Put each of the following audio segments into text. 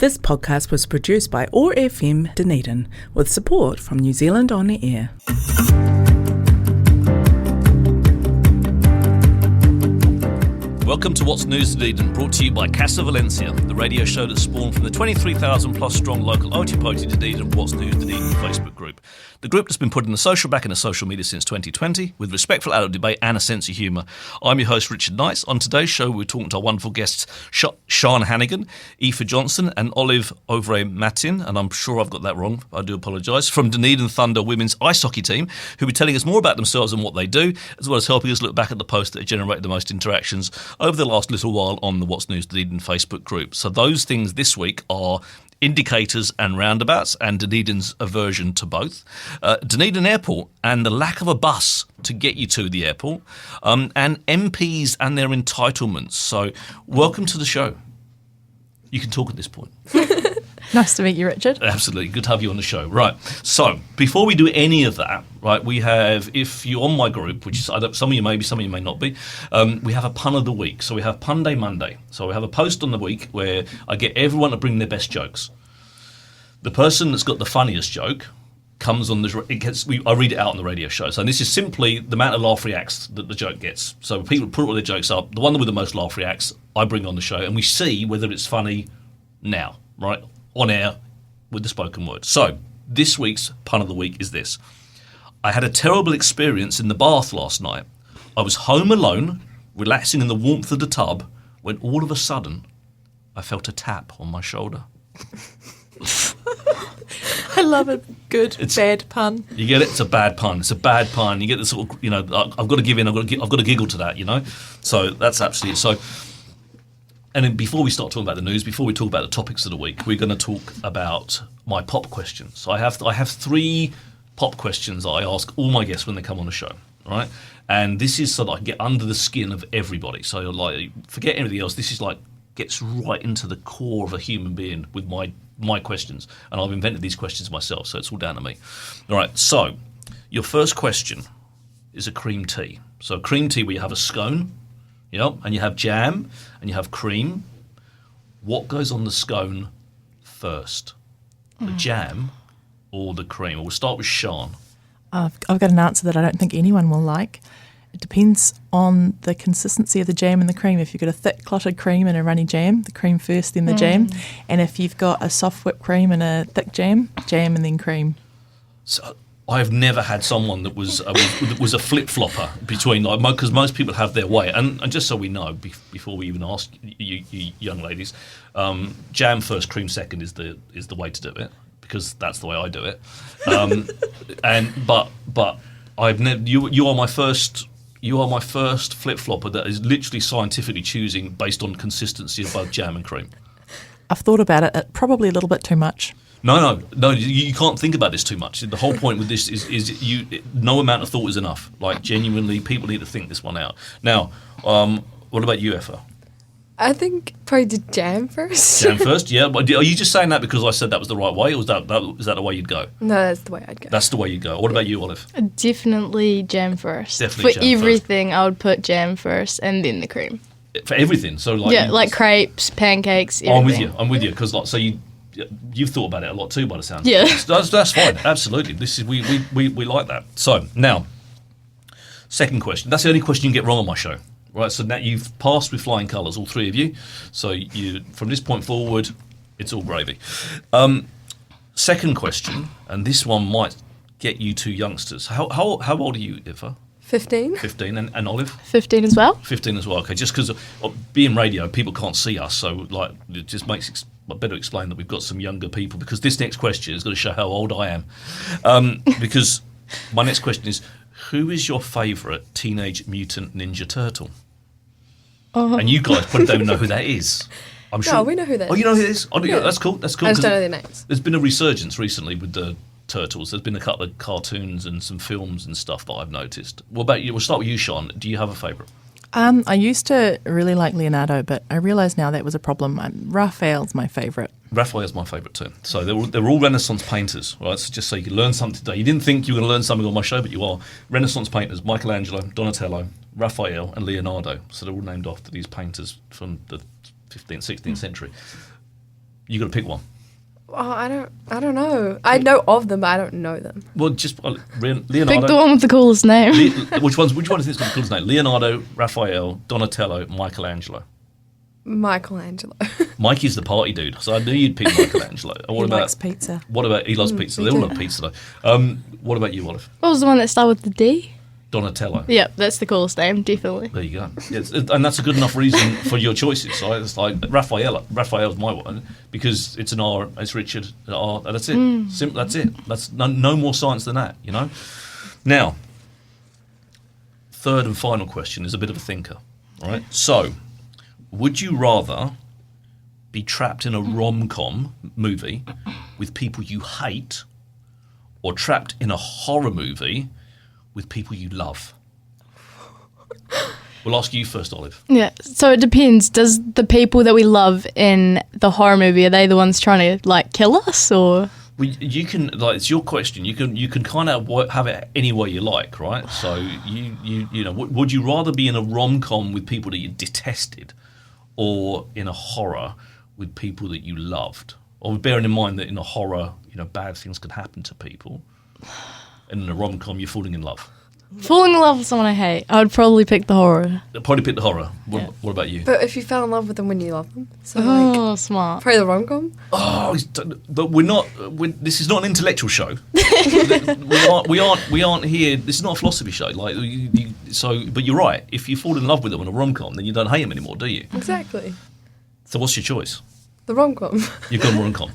This podcast was produced by OAR FM Dunedin with support from New Zealand On the Air. Welcome to What's News Dunedin, brought to you by Casa Valencia, the radio show that spawned from the 23,000 plus strong local Oti-Poti Dunedin What's News Dunedin Facebook group. The group that's been putting the social back into social media since 2020, with respectful adult debate and a sense of humour. I'm your host, Richard Knights. On today's show, we're talking to our wonderful guests, Sian Hannagan, Johnston, and Auvray Matyn, and I'm sure I've got that wrong, I do apologise, from Dunedin Thunder women's ice hockey team, who'll be telling us more about themselves and what they do, as well as helping us look back at the posts that generated the most interactions over the last little while on the What's News Dunedin Facebook group. So those things this week are indicators and roundabouts, and Dunedin's aversion to both, Dunedin Airport and the lack of a bus to get you to the airport, and MPs and their entitlements. So welcome to the show. You can talk at this point. Nice to meet you, Richard. Absolutely. Good to have you on the show. Right. So before we do any of that, right, we have, if you're on my group, which is, some of you may be, some of you may not be, we have a pun of the week. So we have Pun Day Monday. So we have a post on the week where I get everyone to bring their best jokes. The person that's got the funniest joke comes on I read it out on the radio show. So this is simply the amount of laugh reacts that the joke gets. So people put all their jokes up. The one with the most laugh reacts, I bring on the show, and we see whether it's funny now, right? On air with the spoken word. So this week's pun of the week is this. I had a terrible experience in the bath last night. I was home alone, relaxing in the warmth of the tub, when all of a sudden I felt a tap on my shoulder. I love a good bad pun. You get it? It's a bad pun. It's a bad pun. You get the sort of, I've got to give in, I've got to giggle to that, So that's absolutely so. And then before we start talking about the news, before we talk about the topics of the week, we're going to talk about my pop questions. So I have 3 pop questions that I ask all my guests when they come on the show, right? And this is so that I can get under the skin of everybody. So like, forget anything else. This is like gets right into the core of a human being with my questions. And I've invented these questions myself, so it's all down to me. All right, so your first question is a cream tea. So a cream tea where you have a scone, and you have jam, and you have cream. What goes on the scone first? The jam or the cream? We'll start with Sian. I've got an answer that I don't think anyone will like. It depends on the consistency of the jam and the cream. If you've got a thick clotted cream and a runny jam, the cream first, then the jam. And if you've got a soft whipped cream and a thick jam and then cream. So I've never had someone that was a flip-flopper between, because most people have their way. And just so we know, before we even ask you young ladies, jam first, cream second is the way to do it, because that's the way I do it. But I've never. You are my first flip-flopper that is literally scientifically choosing based on consistency of both jam and cream. I've thought about it. Probably a little bit too much. No, you can't think about this too much. The whole point with this is no amount of thought is enough. Like, genuinely, people need to think this one out. Now, what about you, Effa? I think probably the jam first. Jam first, yeah. But are you just saying that because I said that was the right way, or is that the way you'd go? No, that's the way I'd go. That's the way you'd go. What about you, Olive? Definitely jam first. Definitely for jam everything, first. I would put jam first and then the cream. For everything, so like like crepes, pancakes, everything. I'm with you, because so you've thought about it a lot too, by the sound. Yeah, that's fine. Absolutely, this is we like that. So now, second question. That's the only question you can get wrong on my show, right? So now you've passed with flying colours, all 3 of you. So you from this point forward, it's all gravy. Second question, and this one might get you two youngsters. How old are you, Effa? 15. 15, and Olive? 15 as well. 15 as well. Okay, just because being radio, people can't see us, so like it just makes it better explain that we've got some younger people, because this next question is going to show how old I am. Because my next question is, who is your favourite Teenage Mutant Ninja Turtle? And you guys probably don't know who that is. I'm sure. No, we know who that is. Oh, you know who it is? Oh, yeah. That's cool. I just don't know their names. There's been a resurgence recently with the Turtles. There's been a couple of cartoons and some films and stuff that I've noticed. What about you? We'll start with you, Sian. Do you have a favourite? I used to really like Leonardo, but I realised now that was a problem. Raphael's my favourite. Raphael's my favourite too. So they're all Renaissance painters, right? So just so you can learn something today. You didn't think you were going to learn something on my show, but you are. Renaissance painters, Michelangelo, Donatello, Raphael and Leonardo. So they're all named after these painters from the 15th, 16th century. You got to pick one. Oh, I don't know. I know of them, but I don't know them. Well, just Leonardo. Pick the one with the coolest name. Which one do you think is the coolest name? Leonardo, Raphael, Donatello, Michelangelo. Michelangelo. Mikey's the party dude, so I knew you'd pick Michelangelo. He likes pizza. What about he loves pizza? They all love pizza though. What about you, Olive? What was the one that started with the D? Donatello. Yep, that's the coolest name, definitely. There you go. And that's a good enough reason for your choices. So it's like Raphael's my one because it's an R, it's Richard, an R, and that's it. That's it. That's no more science than that, you know? Now, third and final question is a bit of a thinker, all right? So, would you rather be trapped in a rom-com movie with people you hate or trapped in a horror movie with people you love? We'll ask you first, Olive. Yeah, so it depends. Does the people that we love in the horror movie, are they the ones trying to, like, kill us, or...? Well, you can, like, it's your question. You can kind of have it any way you like, right? So, you know, would you rather be in a rom-com with people that you detested or in a horror with people that you loved? Or bearing in mind that in a horror, you know, bad things can happen to people. And in a rom-com, you're falling in love. Falling in love with someone I hate, I would probably pick the horror. I'd probably pick the horror. What about you? But if you fell in love with them when you love them, so Smart. probably the rom-com. Oh, but we're not. This is not an intellectual show. we aren't here. This is not a philosophy show. Like but you're right. If you fall in love with them in a rom-com, then you don't hate them anymore, do you? Exactly. So what's your choice? The rom-com. You've gone rom-com.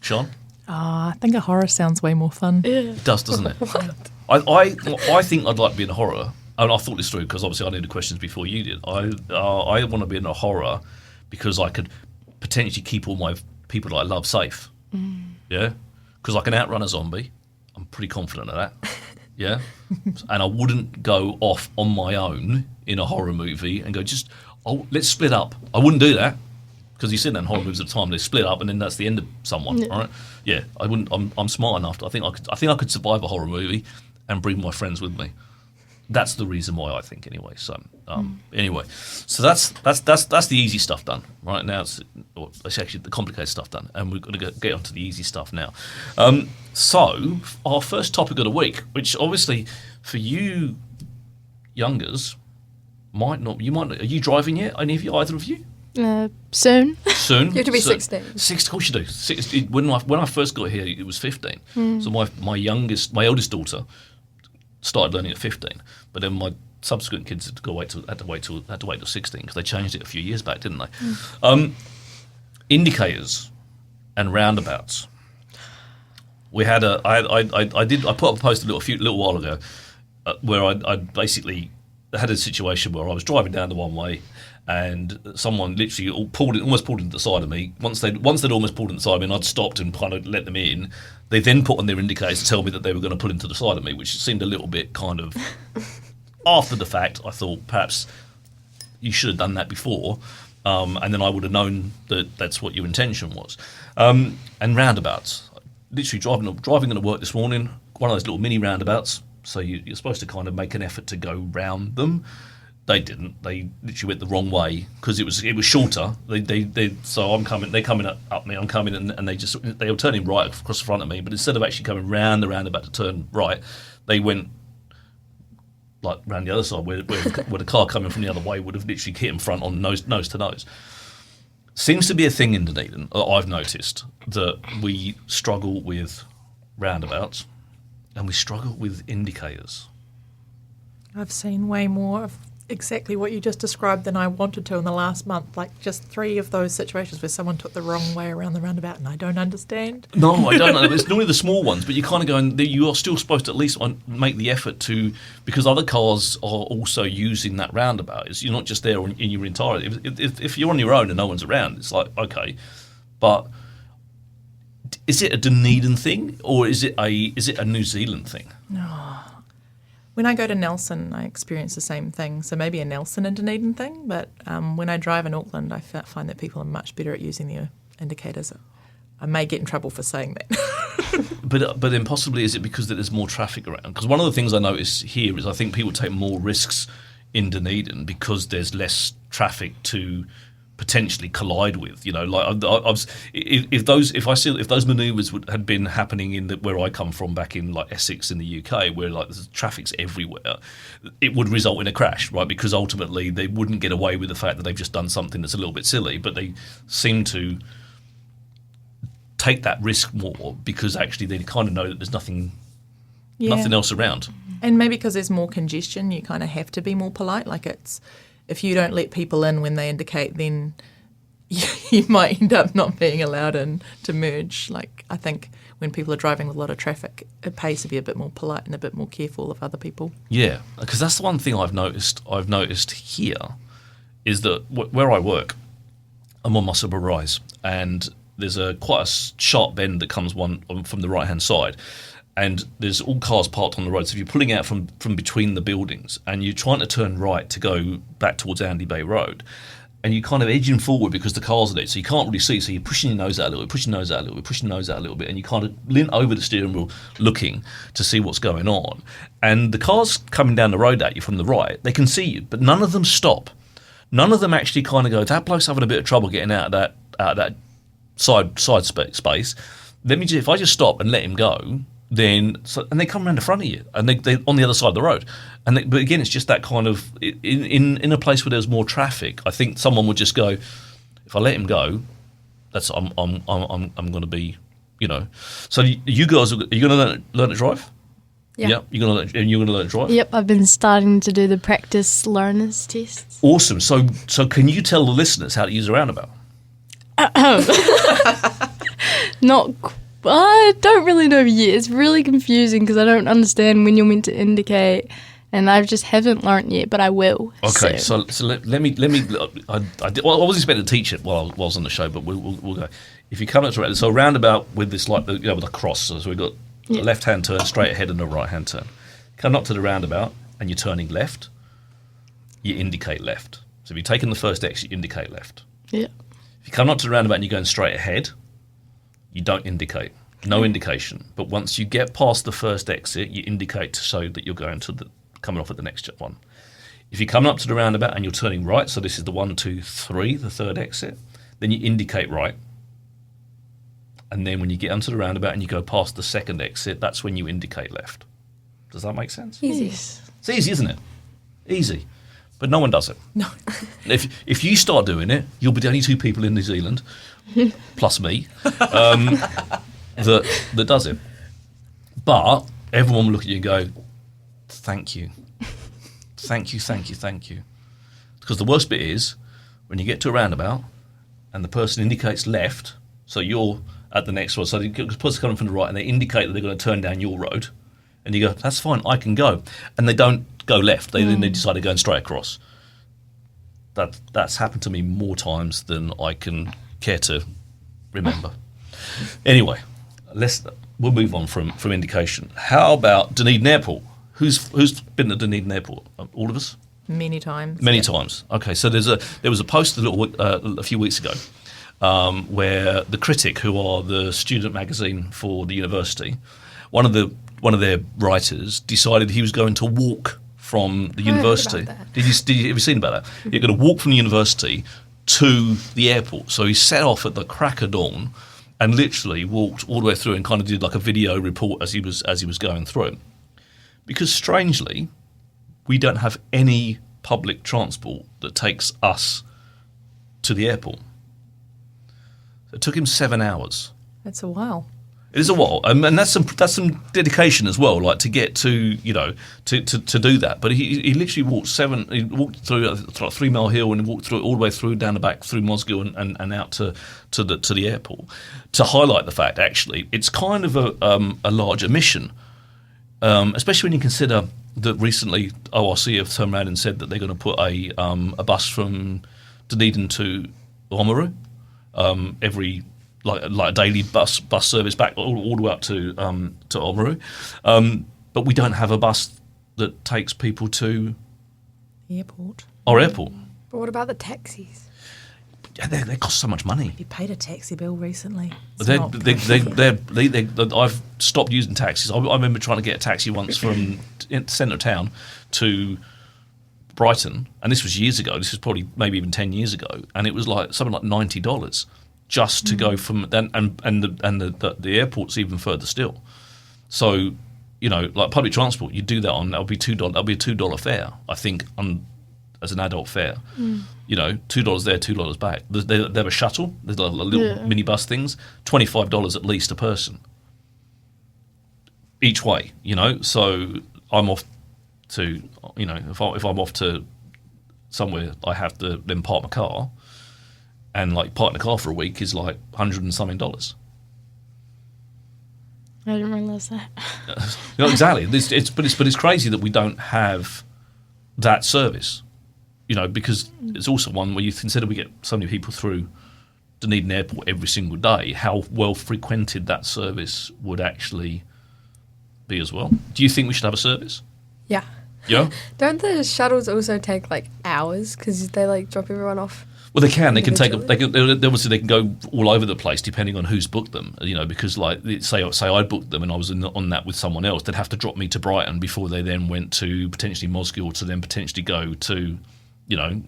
Sean? I think a horror sounds way more fun. It does, doesn't it? I think I'd like to be in a horror. And I thought this through because obviously I knew the questions before you did. I want to be in a horror because I could potentially keep all my people that I love safe. Yeah? Because I can outrun a zombie. I'm pretty confident of that. Yeah? And I wouldn't go off on my own in a horror movie and go, let's split up. I wouldn't do that. Because you see that in horror movies at the time, they split up and then that's the end of someone, right? Yeah, I wouldn't. I'm smart enough. I think I could survive a horror movie and bring my friends with me. That's the reason why I think anyway. So anyway, so that's the easy stuff done. Right now, it's actually the complicated stuff done, and we're going to get onto the easy stuff now. So our first topic of the week, which obviously for you youngers might not. Are you driving yet? Either of you? Soon. Soon. You have to be 16. Of course you do. When I first got here, it was 15. So my eldest daughter started learning at 15. But then my subsequent kids had to wait till 16 because they changed it a few years back, didn't they? Indicators and roundabouts. We had I put up a post a little while ago where I basically had a situation where I was driving down the one way. And someone literally almost pulled into the side of me. Once they'd almost pulled into the side of me and I'd stopped and kind of let them in, they then put on their indicators to tell me that they were going to pull into the side of me, which seemed a little bit kind of after the fact. I thought perhaps you should have done that before, and then I would have known that that's what your intention was. And roundabouts. Literally driving into work this morning, one of those little mini roundabouts, so you're supposed to kind of make an effort to go round them. They didn't. They literally went the wrong way because it was shorter. So I'm coming. They're coming up me. I'm coming, and they were turning right across the front of me. But instead of actually coming round the roundabout to turn right, they went like round the other side where the car coming from the other way would have literally hit in front on nose to nose. Seems to be a thing in Dunedin. I've noticed that we struggle with roundabouts, and we struggle with indicators. I've seen way more of exactly what you just described than I wanted to in the last month. Like just 3 of those situations where someone took the wrong way around the roundabout and I don't understand. No, I don't know. It's normally the small ones, but you kind of go and you are still supposed to at least make the effort to, because other cars are also using that roundabout. You're not just there in your entirety. If you're on your own and no one's around, it's like, okay. But is it a Dunedin thing or is it a New Zealand thing? No. When I go to Nelson, I experience the same thing. So maybe a Nelson and Dunedin thing, but when I drive in Auckland, I find that people are much better at using their indicators. I may get in trouble for saying that. But then possibly is it because there's more traffic around? Because one of the things I notice here is I think people take more risks in Dunedin because there's less traffic to potentially collide with. If those manoeuvres had been happening in where I come from, back in like Essex in the UK, where like there's traffic's everywhere, it would result in a crash, right? Because ultimately they wouldn't get away with the fact that they've just done something that's a little bit silly, but they seem to take that risk more because actually they kind of know that there's nothing else around. And maybe because there's more congestion, you kind of have to be more polite. Like if you don't let people in when they indicate, then you might end up not being allowed in to merge. Like, I think when people are driving with a lot of traffic, it pays to be a bit more polite and a bit more careful of other people. Yeah, because that's the one thing I've noticed here is that where I work, I'm on Musselburgh Rise, and there's quite a sharp bend that comes from the right-hand side. And there's all cars parked on the road. So if you're pulling out from between the buildings and you're trying to turn right to go back towards Andy Bay Road, and you're kind of edging forward because the cars are there, so you can't really see. So you're pushing your nose out a little bit, pushing your nose out a little bit, pushing your nose out a little bit, and you kind of lean over the steering wheel looking to see what's going on. And the cars coming down the road at you from the right, they can see you, but none of them stop. None of them actually kind of go, that bloke's having a bit of trouble getting out of that side space. If I just stop and let him go, and they come around the front of you, and they're on the other side of the road. But again, it's just that kind of in a place where there's more traffic. I think someone would just go, if I let him go, I'm going to be, So you girls, are you going to learn to drive? Yeah. Yep. You're going to learn to drive. Yep, I've been starting to do the practice learners tests. Awesome. So can you tell the listeners how to use a roundabout? I don't really know yet. It's really confusing because I don't understand when you're meant to indicate, and I just haven't learnt yet, but I will. Okay, soon. so let me. I wasn't expecting to teach it while I was on the show, but we'll go. If you come up to a roundabout with this with a cross, so we've got a left-hand turn straight ahead and a right-hand turn. Come up to the roundabout and you're turning left. You indicate left. So if you're taking the first exit, you indicate left. Yeah. If you come up to the roundabout and you're going straight ahead, you don't indicate. No indication. But once you get past the first exit, you indicate to show that you're going to coming off at the next one. If you're coming up to the roundabout and you're turning right, so this is the 1, 2, 3, the third exit, then you indicate right. And then when you get onto the roundabout and you go past the second exit, that's when you indicate left. Does that make sense? Easy. Yes. It's easy, isn't it? Easy. But no one does it. No. If you start doing it, you'll be the only 2 people in New Zealand, plus me, that does it. But everyone will look at you and go, thank you. Thank you, thank you, thank you. Because the worst bit is when you get to a roundabout and the person indicates left, so you're at the next one, so the person coming from the right and they indicate that they're going to turn down your road, and you go, that's fine, I can go. And they don't go left, then they decide to go straight across. That's happened to me more times than I can care to remember. Anyway, we'll move on from indication. How about Dunedin Airport? Who's been at Dunedin Airport? All of us? Many times. Many times. Okay, so there was a post a few weeks ago where The Critic, who are the student magazine for the university, one of their writers decided he was going to walk from the university. Did you ever seen about that? You're going to walk from the university to the airport. So he set off at the crack of dawn and literally walked all the way through and kind of did like a video report as he was going through. Because strangely, we don't have any public transport that takes us to the airport. It took him 7 hours. That's a while. It is a while, and that's some dedication as well. Like to get to to do that. But he literally walked through 3 Mile Hill and walked through all the way through down the back through Mosgiel and out to the airport to highlight the fact. Actually, it's kind of a larger mission, especially when you consider that recently ORC have turned around and said that they're going to put a bus from Dunedin to Oamaru every. Like a daily bus service back all the way up to Auvray, but we don't have a bus that takes people to Airport. our airport. But what about the taxis? Yeah, they cost so much money. You paid a taxi bill recently. I've stopped using taxis. I remember trying to get a taxi once from centre of town to Brighton, and this was years ago. This was probably maybe even 10 years ago, and it was like something like $90 just to go from the airport's even further still. So, like public transport, you do that on that'll be $2. That'll be a $2 fare, I think, as an adult fare. $2 there, $2 back. They have a shuttle. There's like little minibus things. $25 at least a person each way. So I'm off to if I'm off to somewhere, I have to then park my car, and like parking the car for a week is like $100 and something. I didn't realise that. Exactly. But it's crazy that we don't have that service. Because it's also one where you consider we get so many people through Dunedin Airport every single day, how well frequented that service would actually be as well. Do you think we should have a service? Yeah. Yeah? Don't the shuttles also take like hours because they like drop everyone off? Well, they can. They can take. They can go all over the place depending on who's booked them. Because like say I booked them and I was on that with someone else, they'd have to drop me to Brighton before they then went to potentially Mosgiel to then potentially go to,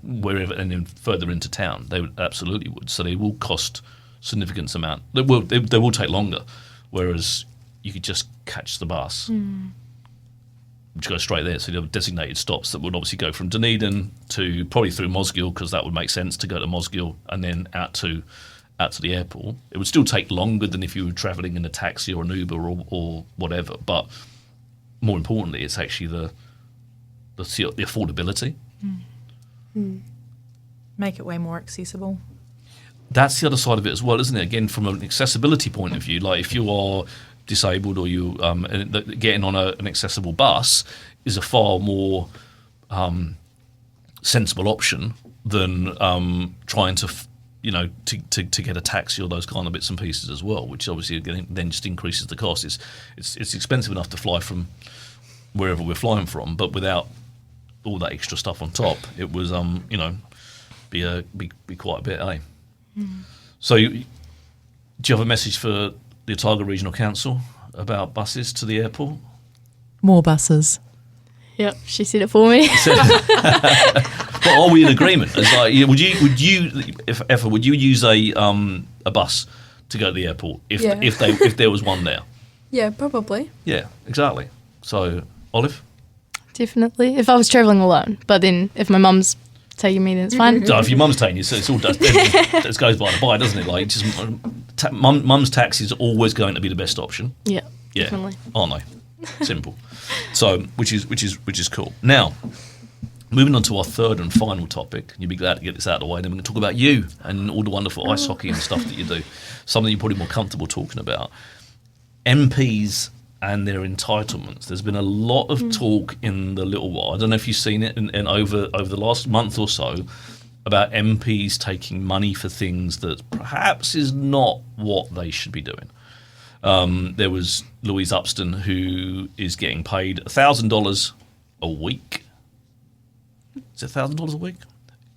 wherever and then further into town. They absolutely would. So they will cost significant amount. They will take longer, whereas you could just catch the bus. Which goes straight there. So you have designated stops that would obviously go from Dunedin to probably through Mosgiel, because that would make sense to go to Mosgiel and then out to the airport. It would still take longer than if you were travelling in a taxi or an Uber or whatever. But more importantly, it's actually the affordability. Make it way more accessible. That's the other side of it as well, isn't it? Again, from an accessibility point of view, like if you are disabled or you getting on an accessible bus is a far more sensible option than trying to get a taxi or those kind of bits and pieces as well, which obviously again, then just increases the cost. It's expensive enough to fly from wherever we're flying from, but without all that extra stuff on top, it was be quite a bit, eh? So do you have a message for the Otago Regional Council about buses to the airport? More buses. Yep, she said it for me. Well, are we in agreement? It's like, would you use a bus to go to the airport if there was one there? Yeah, probably. Yeah, exactly. So, Olive? Definitely. If I was travelling alone, but then if my mum's taking me, then it's fine. So if your mum's taking you, so it's all it goes by the by, doesn't it? Like, mum's taxi is always going to be the best option. Yeah, definitely. Aren't they? Simple. So, which is cool. Now, moving on to our third and final topic, you'll be glad to get this out of the way. Then we're going to talk about you and all the wonderful ice hockey and stuff that you do. Something you're probably more comfortable talking about. MPs and their entitlements. There's been a lot of talk in the little while. I don't know if you've seen it in over the last month or so about MPs taking money for things that perhaps is not what they should be doing. There was Louise Upston, who is getting paid $1,000 a week. Is it $1,000 a week?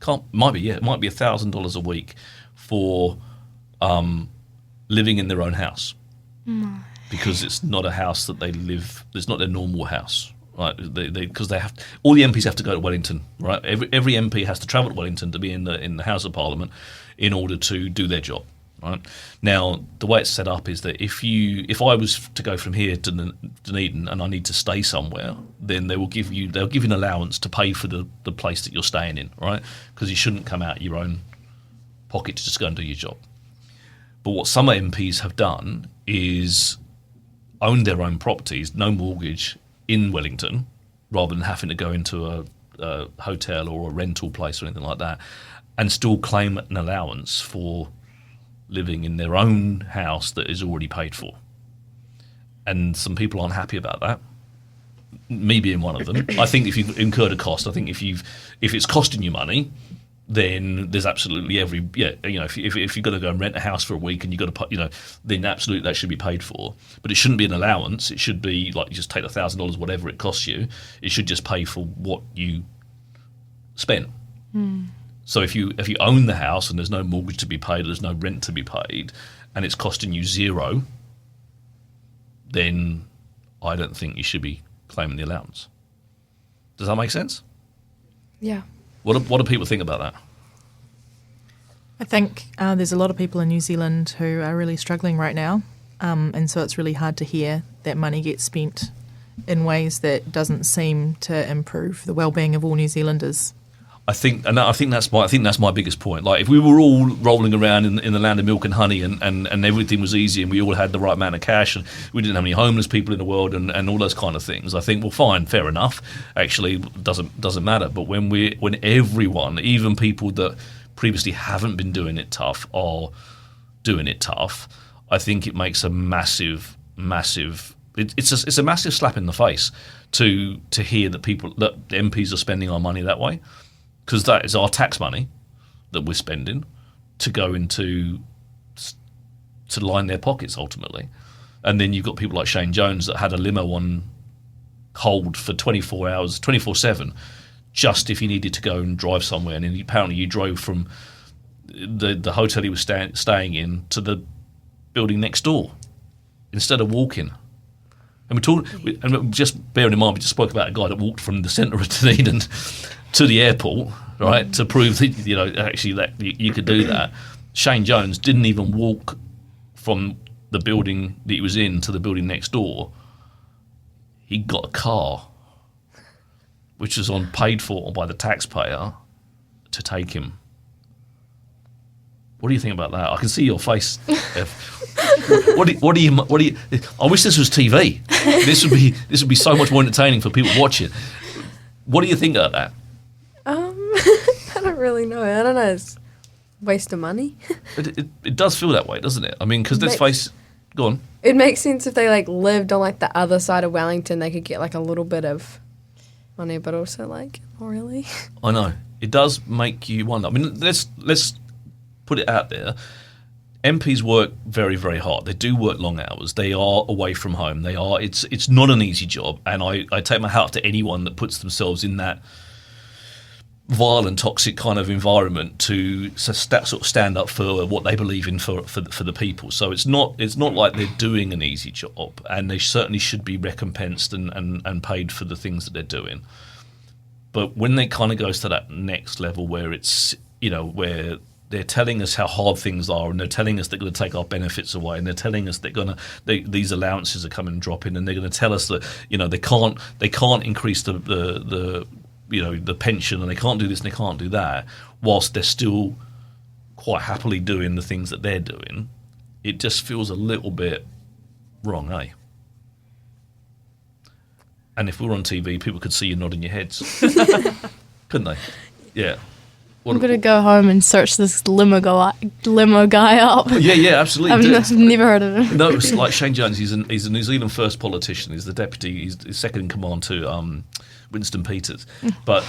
It might be $1,000 a week for living in their own house. Because it's not a house that they live. It's not their normal house, right? Because they have all the MPs have to go to Wellington, right? Every MP has to travel to Wellington to be in the House of Parliament in order to do their job, right? Now, the way it's set up is that if I was to go from here to Dunedin and I need to stay somewhere, then they'll give you an allowance to pay for the place that you're staying in, right? Because you shouldn't come out of your own pocket to just go and do your job. But what some MPs have done is own their own properties, no mortgage, in Wellington, rather than having to go into a hotel or a rental place or anything like that, and still claim an allowance for living in their own house that is already paid for. And some people aren't happy about that. Me being one of them. I think if you've incurred a cost, I think if it's costing you money, then there's absolutely if you've got to go and rent a house for a week and you've got to put, then absolutely that should be paid for. But it shouldn't be an allowance. It should be like you just take $1,000, whatever it costs you. It should just pay for what you spent. So if you own the house and there's no mortgage to be paid, there's no rent to be paid, and it's costing you $0, then I don't think you should be claiming the allowance. Does that make sense? Yeah. What do people think about that? I think there's a lot of people in New Zealand who are really struggling right now, and so it's really hard to hear that money gets spent in ways that doesn't seem to improve the well-being of all New Zealanders. I think that's my biggest point. Like, if we were all rolling around in the land of milk and honey, and everything was easy, and we all had the right amount of cash, and we didn't have any homeless people in the world, and all those kind of things, I think, well, fine, fair enough. Actually, doesn't matter. But when everyone, even people that previously haven't been doing it tough, are doing it tough, I think it makes a massive. It's a massive slap in the face to hear that the MPs are spending our money that way. Because that is our tax money that we're spending to go into to line their pockets ultimately. And then you've got people like Shane Jones that had a limo on hold for 24 hours, 24/7, just if he needed to go and drive somewhere. And then apparently you drove from the hotel he was staying in to the building next door instead of walking. And just bearing in mind, we just spoke about a guy that walked from the centre of Dunedin to the airport, right, to prove that, actually that you could do that. Shane Jones didn't even walk from the building that he was in to the building next door. He got a car, which was paid for by the taxpayer to take him. What do you think about that? I can see your face. What do you? I wish this was TV. This would be so much more entertaining for people watching. What do you think of that? I don't really know. I don't know. It's a waste of money. It does feel that way, doesn't it? I mean, because let's face. Go on. It makes sense if they lived on the other side of Wellington, they could get a little bit of money, but also not really. I know it does make you wonder. I mean, let's put it out there. MPs work very, very hard. They do work long hours. They are away from home. It's not an easy job, and I take my hat off to anyone that puts themselves in that vile and toxic kind of environment to sort of stand up for what they believe in for the people. So it's not like they're doing an easy job, and they certainly should be recompensed and paid for the things that they're doing. But when they kind of goes to that next level where it's where they're telling us how hard things are, and they're telling us they're going to take our benefits away, and they're telling us these allowances are coming and dropping, and they're going to tell us that they can't increase the pension, and they can't do this and they can't do that, whilst they're still quite happily doing the things that they're doing. It just feels a little bit wrong, eh? And if we were on TV, people could see you nodding your heads, couldn't they? Yeah. I'm going to go home and search this limo guy up. Yeah, absolutely. I've never heard of him. No, it's like Shane Jones. He's a New Zealand first politician. He's the deputy. He's second in command to Winston Peters. But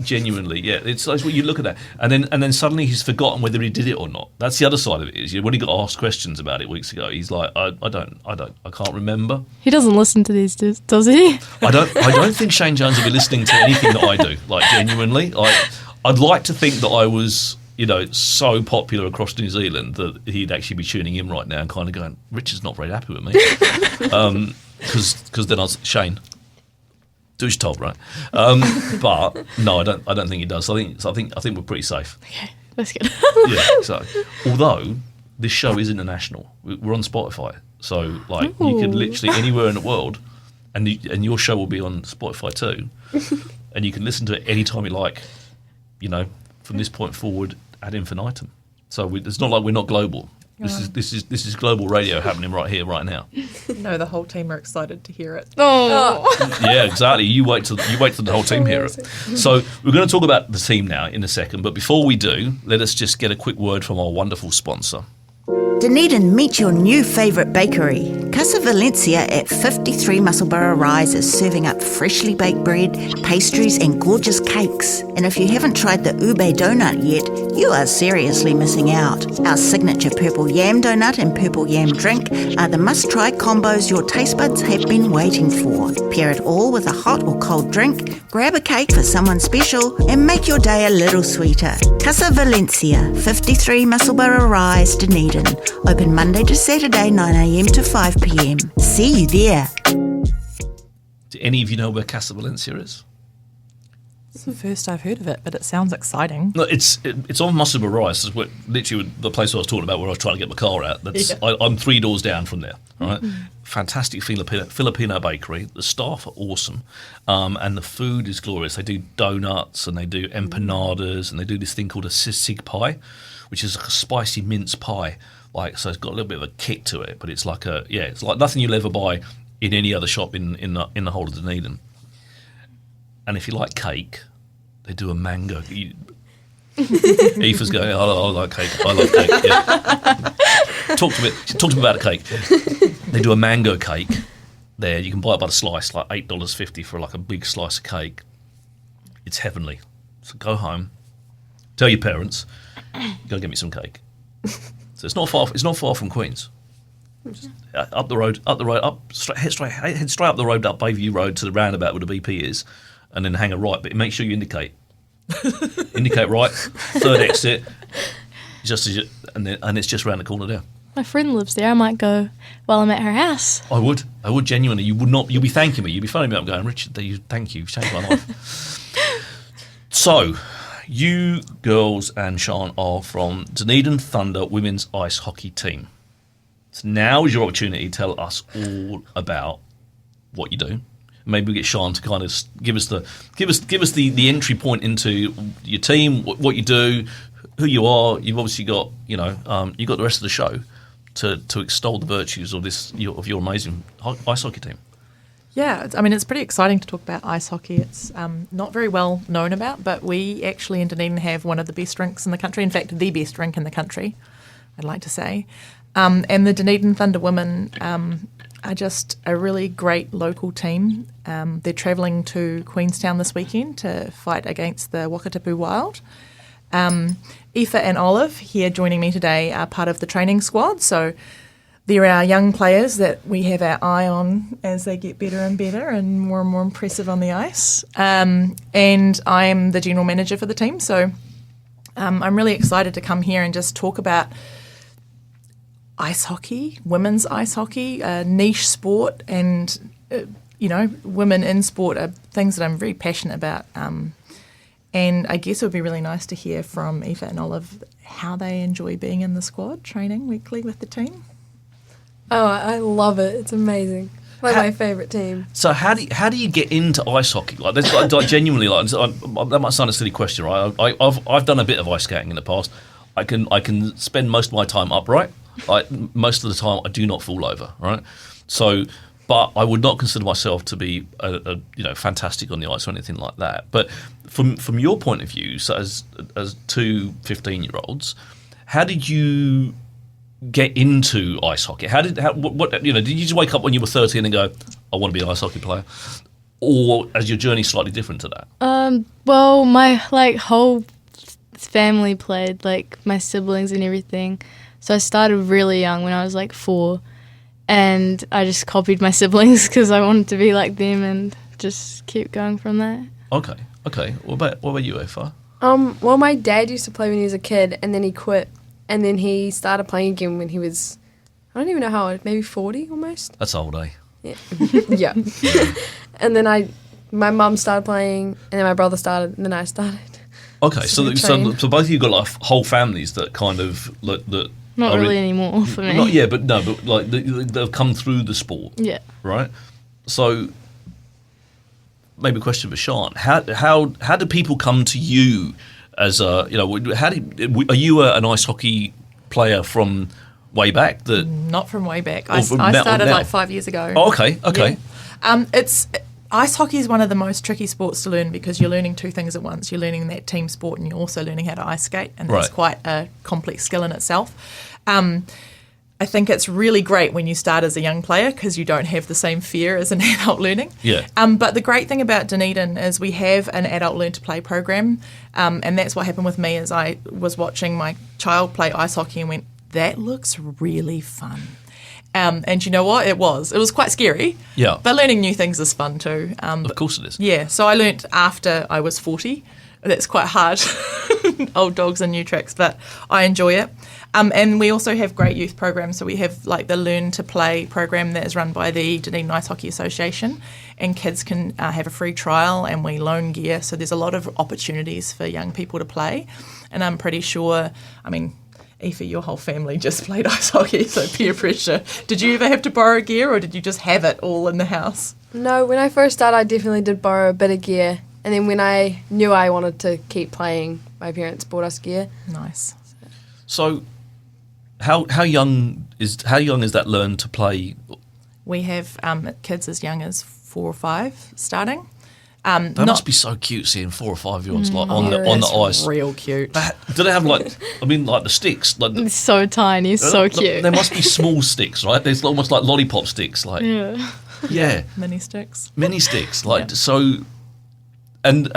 genuinely, yeah, it's like when you look at that, and then suddenly he's forgotten whether he did it or not. That's the other side of it. Is when he got asked questions about it weeks ago, he's like, I can't remember. He doesn't listen to these, does he? I don't think Shane Jones will be listening to anything that I do. Genuinely, I'd like to think that I was, so popular across New Zealand that he'd actually be tuning in right now and kind of going, Richard's not very happy with me. Because then I was, Shane, do as you're told, right? But no, I don't think he does. I think we're pretty safe. Okay, that's good. Yeah. So, although this show is international, we're on Spotify, so you could literally anywhere in the world, and your show will be on Spotify too, and you can listen to it anytime you like. From this point forward ad infinitum. So it's not like we're not global. This is global radio happening right here, right now. No, the whole team are excited to hear it. Oh. Yeah, exactly. You wait till the whole team hear it. So we're going to talk about the team now in a second, but before we do, let us just get a quick word from our wonderful sponsor. Dunedin, meet your new favourite bakery. Casa Valencia at 53 Musselburgh Rise is serving up freshly baked bread, pastries and gorgeous cakes. And if you haven't tried the ube donut yet, you are seriously missing out. Our signature purple yam donut and purple yam drink are the must-try combos your taste buds have been waiting for. Pair it all with a hot or cold drink, grab a cake for someone special, and make your day a little sweeter. Casa Valencia, 53 Musselburgh Rise, Dunedin. Open Monday to Saturday, 9am to 5pm. See you there. Do any of you know where Casa Valencia is? It's the first I've heard of it, but it sounds exciting. No, it's on Musselburgh Rise. It's literally the place I was talking about where I was trying to get my car out. I'm 3 doors down from there. Right, fantastic Filipino bakery. The staff are awesome, and the food is glorious. They do donuts and they do empanadas and they do this thing called a sisig pie, which is like a spicy mince pie. So it's got a little bit of a kick to it, but it's like it's like nothing you'll ever buy in any other shop in the whole of Dunedin. And if you like cake, they do a mango. Aoife's going, I like cake. I love cake. Yeah. Talk to me about a cake. They do a mango cake there. You can buy it by the slice, like $8.50 for like a big slice of cake. It's heavenly. So go home, tell your parents, go get me some cake. So it's not far from Queens. Just up the road, head straight up the road, up Bayview Road to the roundabout where the BP is, and then hang a right. But make sure you indicate right, third exit, and it's just round the corner there. My friend lives there. I might go while I'm at her house. I would genuinely. You would not. You'll be thanking me. You'll be phoning me up, going, Richard, thank you, you've changed my life. So, you girls and Sian are from Dunedin Thunder Women's Ice Hockey Team. So now is your opportunity to tell us all about what you do. Maybe we get Sian to kind of give us the entry point into your team, what you do, who you are. You've obviously got you've got the rest of the show to extol the virtues of your amazing ice hockey team. Yeah, it's pretty exciting to talk about ice hockey. It's not very well known about, but we actually in Dunedin have one of the best rinks in the country. In fact, the best rink in the country, I'd like to say. And the Dunedin Thunder women are just a really great local team. They're travelling to Queenstown this weekend to fight against the Wakatipu Wild. Aoife and Olive, here joining me today, are part of the training squad. So they're our young players that we have our eye on as they get better and better and more impressive on the ice. And I'm the general manager for the team. So I'm really excited to come here and just talk about ice hockey, women's ice hockey, a niche sport, and women in sport are things that I'm very passionate about. And I guess it would be really nice to hear from Aoife and Olive how they enjoy being in the squad, training weekly with the team. Oh, I love it. It's amazing. My favourite team. So how do you get into ice hockey? Like, that's like genuinely, like that might sound a silly question, right? I've done a bit of ice skating in the past. I can spend most of my time upright. Like, most of the time, I do not fall over, right? So, but I would not consider myself to be fantastic on the ice or anything like that. But from your point of view, so as two 15-year-olds, how did you get into ice hockey? Did you just wake up when you were 13 and go, I want to be an ice hockey player? Or is your journey slightly different to that? Well, my whole family played, my siblings and everything. So I started really young when I was 4, and I just copied my siblings because I wanted to be like them and just keep going from there. Okay. What about you, Aoife? Well, my dad used to play when he was a kid, and then he quit, and then he started playing again when he was, I don't even know how old, maybe 40 almost. That's old, eh? Yeah. Yeah. And then my mum started playing, and then my brother started, and then I started. Okay, so both of you got whole families that kind of that. Not really anymore for me. But they've come through the sport. Yeah. Right. So maybe a question for Sian: How do people come to you as a are you an ice hockey player from way back? Not from way back. I started 5 years ago. Oh, okay. Yeah. Ice hockey is one of the most tricky sports to learn because you're learning two things at once. You're learning that team sport and you're also learning how to ice skate, and that's quite a complex skill in itself. I think it's really great when you start as a young player because you don't have the same fear as an adult learning. Yeah. But the great thing about Dunedin is we have an adult learn to play program, and that's what happened with me as I was watching my child play ice hockey and went, that looks really fun. And you know what? It was quite scary. Yeah. But learning new things is fun too. Of course it is. Yeah. So I learnt after I was 40. that's quite hard. Old dogs and new tricks, but I enjoy it. And we also have great youth programs. So we have like the Learn to Play program that is run by the Dunedin Ice Hockey Association, and kids can have a free trial, and we loan gear. So there's a lot of opportunities for young people to play. And I'm pretty sure, I mean, Aoife, your whole family just played ice hockey, so peer pressure. Did you ever have to borrow gear, or did you just have it all in the house? No, when I first started, I definitely did borrow a bit of gear. And then when I knew I wanted to keep playing, my parents bought us gear. Nice. So, how young is that Learn to Play? We have kids as young as 4 or 5 starting. That must be so cute seeing 4 or 5-year-olds like on the ice. Real cute. Do they have like the sticks? Like It's so tiny, it's so cute. There must be small sticks, right? There's almost like lollipop sticks, like yeah, Mini sticks. mini sticks, like so. And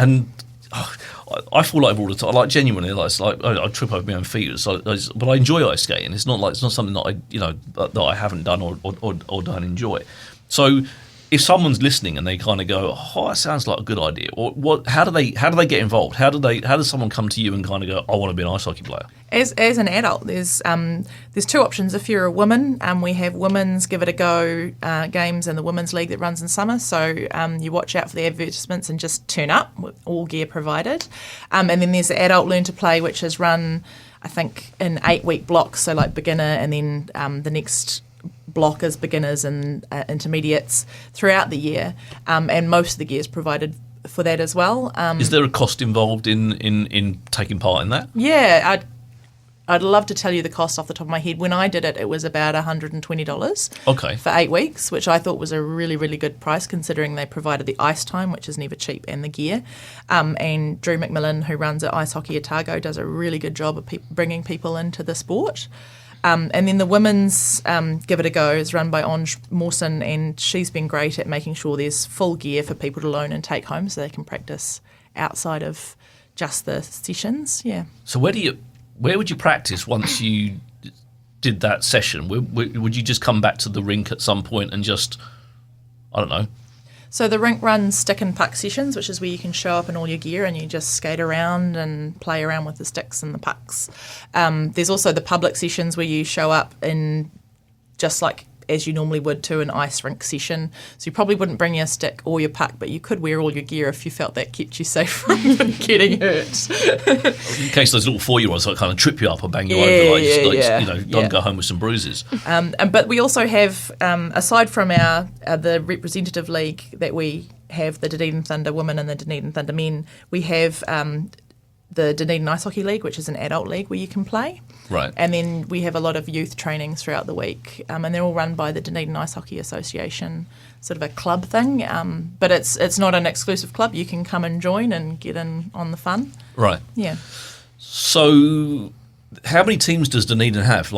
I fall over all the time. Like genuinely, like it's like I trip over my own feet. But I enjoy ice skating. It's not something that that I haven't done or don't enjoy. So if someone's listening and they kind of go, "Oh, that sounds like a good idea," or what? How do they get involved? How does someone come to you and kind of go, "I want to be an ice hockey player"? As an adult, there's 2 options. If you're a woman, we have women's Give It a Go games in the Women's League that runs in summer. So you watch out for the advertisements and just turn up with all gear provided. And then there's the adult Learn to Play, which is run, I think, in 8-week blocks. So like beginner, and then the next block is beginners and intermediates throughout the year. And most of the gear is provided for that as well. Is there a cost involved in taking part in that? Yeah, I'd love to tell you the cost off the top of my head. When I did it, it was about $120 for 8 weeks, which I thought was a really, really good price considering they provided the ice time, which is never cheap, and the gear. And Drew McMillan, who runs at Ice Hockey Otago, does a really good job of bringing people into the sport. And then the women's Give It a Go is run by Ange Mawson, and she's been great at making sure there's full gear for people to loan and take home so they can practice outside of just the sessions. Yeah. So where would you practice once you did that session? Would you just come back to the rink at some point and just, I don't know? So the rink runs stick and puck sessions, which is where you can show up in all your gear and you just skate around and play around with the sticks and the pucks. There's also the public sessions where you show up in just like as you normally would to an ice rink session. So you probably wouldn't bring your stick or your puck, but you could wear all your gear if you felt that kept you safe from getting hurt. In case those little 4-year-olds kind of trip you up or bang you over, don't go home with some bruises. But we also have, aside from the representative league that we have, the Dunedin Thunder Women and the Dunedin Thunder Men, we have the Dunedin Ice Hockey League, which is an adult league where you can play. Right. And then we have a lot of youth trainings throughout the week, and they're all run by the Dunedin Ice Hockey Association, sort of a club thing. But it's not an exclusive club. You can come and join and get in on the fun. Right. Yeah. So how many teams does Dunedin have?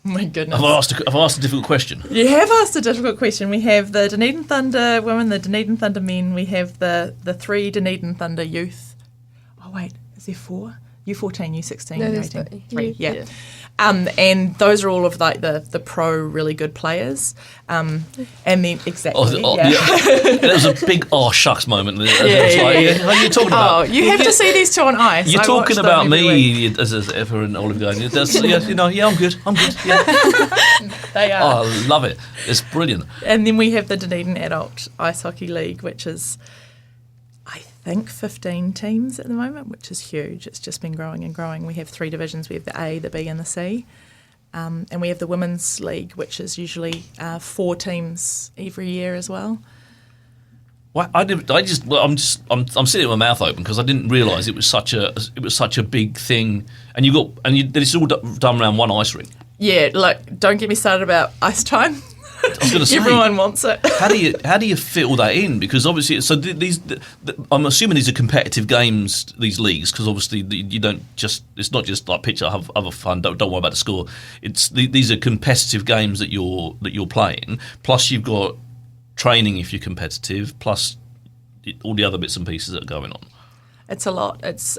My goodness. I've asked a difficult question. You have asked a difficult question. We have the Dunedin Thunder Women, the Dunedin Thunder Men. We have the 3 Dunedin Thunder Youth. Oh, wait, is there 4? U14, U16, No, U18. there's 3, yeah. And those are all of like the pro really good players. And then exactly. There was a big shucks moment. What are you talking about? Oh, you have to see these 2 on ice. You're talking about me as ever and Olive going, I'm good. Yeah. They are. Oh, I love it. It's brilliant. And then we have the Dunedin Adult Ice Hockey League, which is, I think, 15 teams at the moment, which is huge. It's just been growing and growing. We have 3 divisions. We have the A, the B and the C. And we have the Women's League, which is usually 4 teams every year as well. Well, I'm sitting with my mouth open because I didn't realise it was such a big thing. And it's all done around one ice rink. Yeah, look, don't get me started about ice time. I was going to say, everyone wants it. How do you fit all that in? Because obviously, I'm assuming these are competitive games, these leagues, because obviously it's not just like pitch, have a fun, don't worry about the score. These are competitive games that you're playing. Plus, you've got training if you're competitive. Plus, all the other bits and pieces that are going on. It's a lot. It's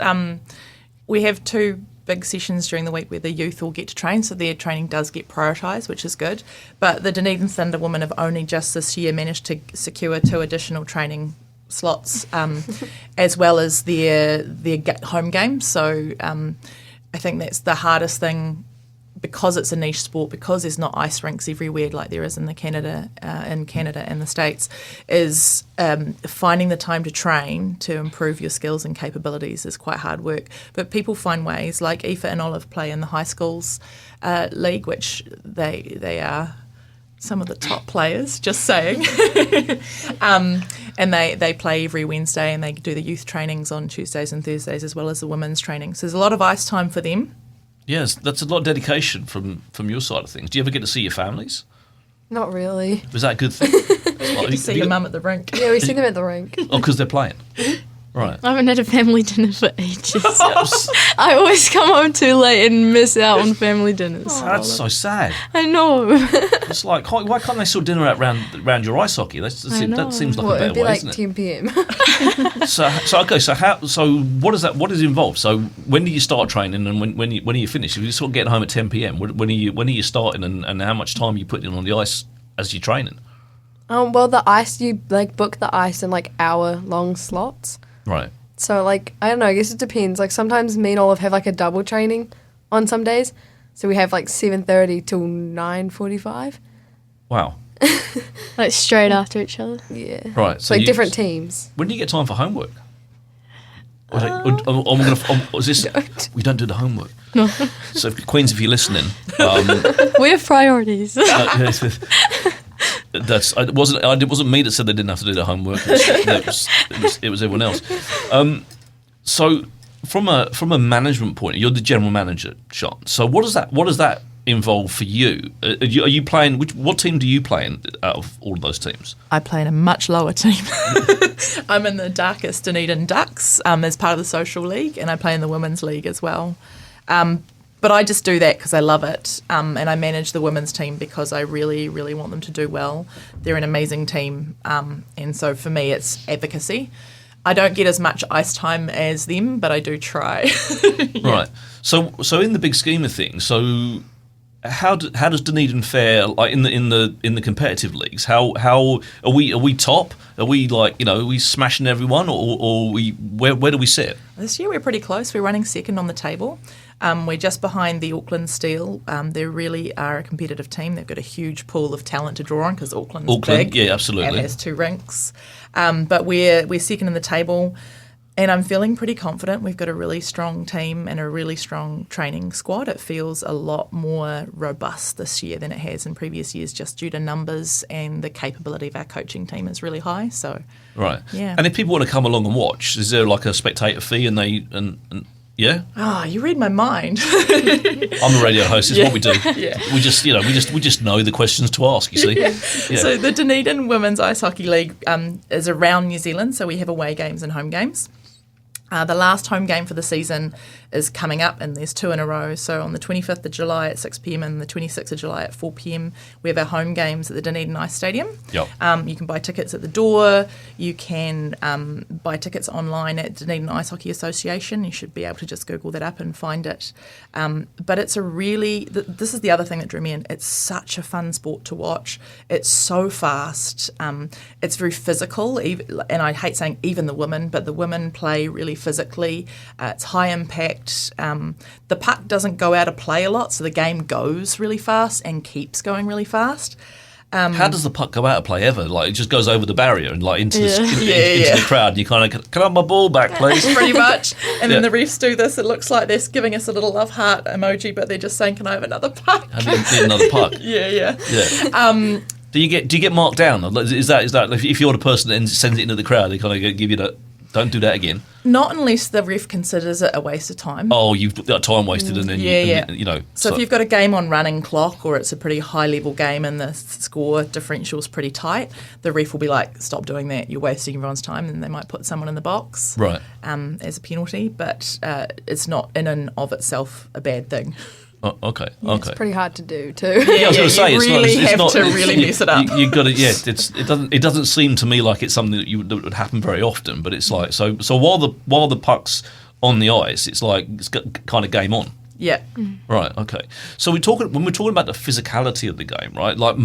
we have 2 big sessions during the week where the youth all get to train, so their training does get prioritised, which is good. But the Dunedin Thunder Women have only just this year managed to secure 2 additional training slots, as well as their home games. So I think that's the hardest thing, because it's a niche sport, because there's not ice rinks everywhere like there is in Canada and the States, is finding the time to train to improve your skills and capabilities is quite hard work. But people find ways, like Aoife and Olive play in the high schools league, which they are some of the top players, just saying. And they play every Wednesday, and they do the youth trainings on Tuesdays and Thursdays, as well as the women's training. So there's a lot of ice time for them. Yes, that's a lot of dedication from your side of things. Do you ever get to see your families? Not really. Was that a good thing? You see your mum at the rink. Yeah, we see them at the rink. Oh, because they're playing. Right. I haven't had a family dinner for ages. I always come home too late and miss out on family dinners. That's so sad. I know. It's like, why can't they sort dinner out round your ice hockey? That seems like a better It'd be way, like isn't it? 10 p.m. So what is involved? So when do you start training, and when are you finished? If you're sort of getting home at 10 p.m, when are you starting, and how much time are you putting in on the ice as you're training? Well, the ice, you book the ice in hour-long slots. Right. So I don't know, I guess it depends. Sometimes me and Olive have a double training on some days. So we have 7:30 till 9:45. Wow. Straight after each other. Yeah. Right. So different teams. When do you get time for homework? We don't do the homework. No. So Queens, if you're listening, We have priorities. it wasn't me that said they didn't have to do their homework. It was everyone else. So from a management point, you're the general manager, Sean. So what does that involve for you? Are you playing? What team do you play in out of all of those teams? I play in a much lower team. I'm in the darkest Dunedin Ducks as part of the social league, and I play in the women's league as well. But I just do that because I love it, and I manage the women's team because I really, really want them to do well. They're an amazing team, and so for me it's advocacy. I don't get as much ice time as them, but I do try. Yeah. Right. So in the big scheme of things, so how does Dunedin fare in the competitive leagues? How are we top? Are we are we smashing everyone, or where do we sit? This year we're pretty close. We're running second on the table. We're just behind the Auckland Steel. They really are a competitive team. They've got a huge pool of talent to draw on because Auckland's big, yeah, absolutely, and has 2 rinks. But we're second in the table, and I'm feeling pretty confident. We've got a really strong team and a really strong training squad. It feels a lot more robust this year than it has in previous years, just due to numbers, and the capability of our coaching team is really high. So, right, yeah. And if people want to come along and watch, is there a spectator fee? And yeah. Ah, you read my mind. I'm a radio host. It's what we do. Yeah. We just know the questions to ask. You see. Yeah. Yeah. So the Dunedin Women's Ice Hockey League is around New Zealand. So we have away games and home games. The last home game for the season is coming up, and there's 2 in a row. So on the 25th of July at 6 p.m. and the 26th of July at 4 p.m, we have our home games at the Dunedin Ice Stadium. Yep. You can buy tickets at the door. You can buy tickets online at Dunedin Ice Hockey Association. You should be able to just Google that up and find it. But it's this is the other thing that drew me in. It's such a fun sport to watch. It's so fast. It's very physical, and I hate saying even the women, but the women play really physically. It's high impact. The puck doesn't go out of play a lot, so the game goes really fast and keeps going really fast. How does the puck go out of play ever? It just goes over the barrier and into Yeah. the crowd, and you kind of, can I have my ball back, please? Pretty much. And then the refs do this. It looks like they're giving us a little love heart emoji, but they're just saying, can I have another puck? I need another puck. Yeah. Do you get marked down? Is that if you're the person that sends it into the crowd, they kind of give you that? Don't do that again. Not unless the ref considers it a waste of time. Oh, you've got time wasted, and then So if you've got a game on running clock, or it's a pretty high level game and the score differential is pretty tight, the ref will be like, "Stop doing that! You're wasting everyone's time," and they might put someone in the box, right, as a penalty. But it's not in and of itself a bad thing. Oh, okay. It's pretty hard to do too. Yeah, I was going to say, you really have to mess it up. You got to. Yeah, it doesn't seem to me like it's something that would happen very often. But it's like so while the puck's on the ice, it's kind of game on. Yeah. Right. Okay. So when we're talking about the physicality of the game, right? Like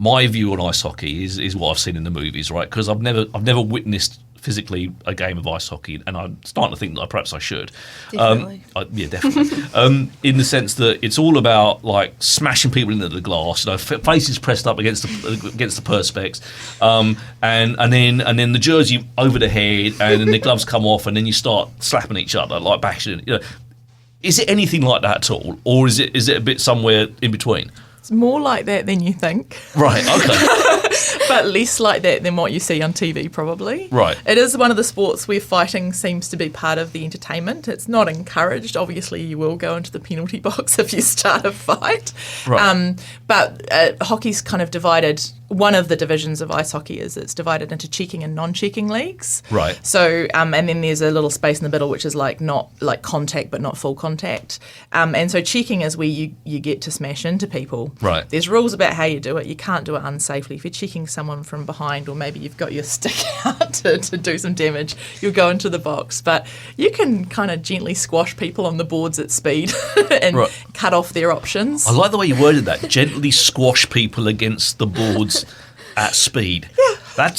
my view on ice hockey is what I've seen in the movies, right? Because I've never witnessed physically a game of ice hockey, and I'm starting to think that perhaps I should. Definitely. Definitely. In the sense that it's all about like smashing people into the glass, faces pressed up against the perspex, and then the jersey over the head, and then the gloves come off, and then you start slapping each other, like bashing. Is it anything like that at all, or is it a bit somewhere in between? It's more like that than you think. Right, okay. But less like that than what you see on TV, probably. Right. It is one of the sports where fighting seems to be part of the entertainment. It's not encouraged. Obviously, you will go into the penalty box if you start a fight. Right. But hockey's kind of divided. One of the divisions of ice hockey is it's divided into checking and non-checking leagues. Right. So, and then there's a little space in the middle which is not contact but not full contact. And so checking is where you get to smash into people. Right. There's rules about how you do it. You can't do it unsafely. If you're checking someone from behind, or maybe you've got your stick out to do some damage, you'll go into the box. But you can kind of gently squash people on the boards at speed and cut off their options. I like the way you worded that. Gently squash people against the boards at speed. Yeah. That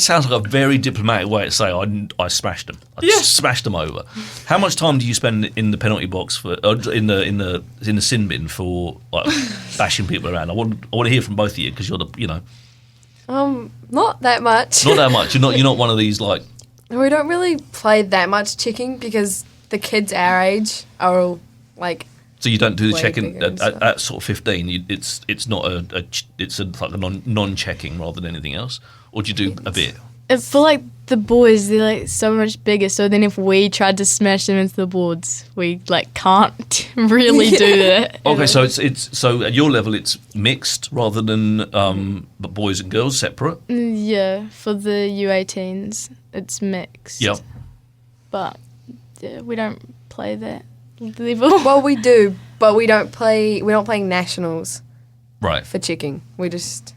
sounds like a very diplomatic way to say I smashed them. I smashed them over. How much time do you spend in the penalty box in the sin bin for like bashing people around? I want to hear from both of you because you're Not that much. Not that much. You're not one of these like. We don't really play that much checking because the kids our age are all like. So you don't do the way checking bigger and at sort of 15. It's not it's like a non-checking rather than anything else, or do you do a bit? I feel like the boys, they're like so much bigger. So then if we tried to smash them into the boards, we like can't really do that. Okay, so it's so at your level it's mixed rather than but boys and girls separate. Yeah, for the U18s, it's mixed. Yep. But yeah, we don't play that level. Well, we do, but we don't play. We're not playing nationals. Right. For checking, we just.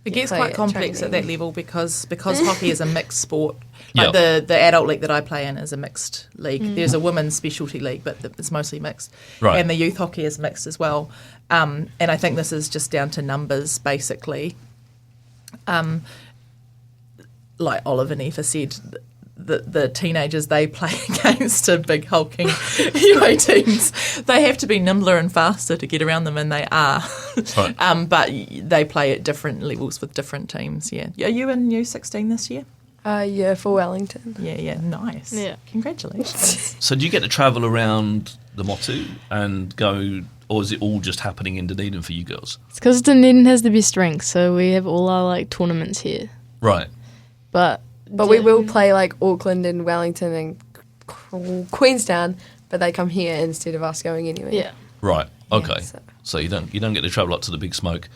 It gets play quite at complex at that training. level because hockey is a mixed sport. Like the adult league that I play in is a mixed league. There's a women's specialty league, but it's mostly mixed. Right. And the youth hockey is mixed as well. And I think this is just down to numbers, basically. Like Olive and Aoife said, the teenagers they play against are big hulking U18s. They have to be nimbler and faster to get around them, and they are. Right. But they play at different levels with different teams. Yeah. Are you in U16 this year? Yeah, for Wellington. Yeah, nice. Yeah. Congratulations. So do you get to travel around the Motu and go, or is it all just happening in Dunedin for you girls? It's because Dunedin has the best drinks, so we have all our like tournaments here. Right. But we will play like Auckland and Wellington and Queenstown, but they come here instead of us going anywhere. Yeah. Right. Okay. so- So you don't get to travel up to the big smoke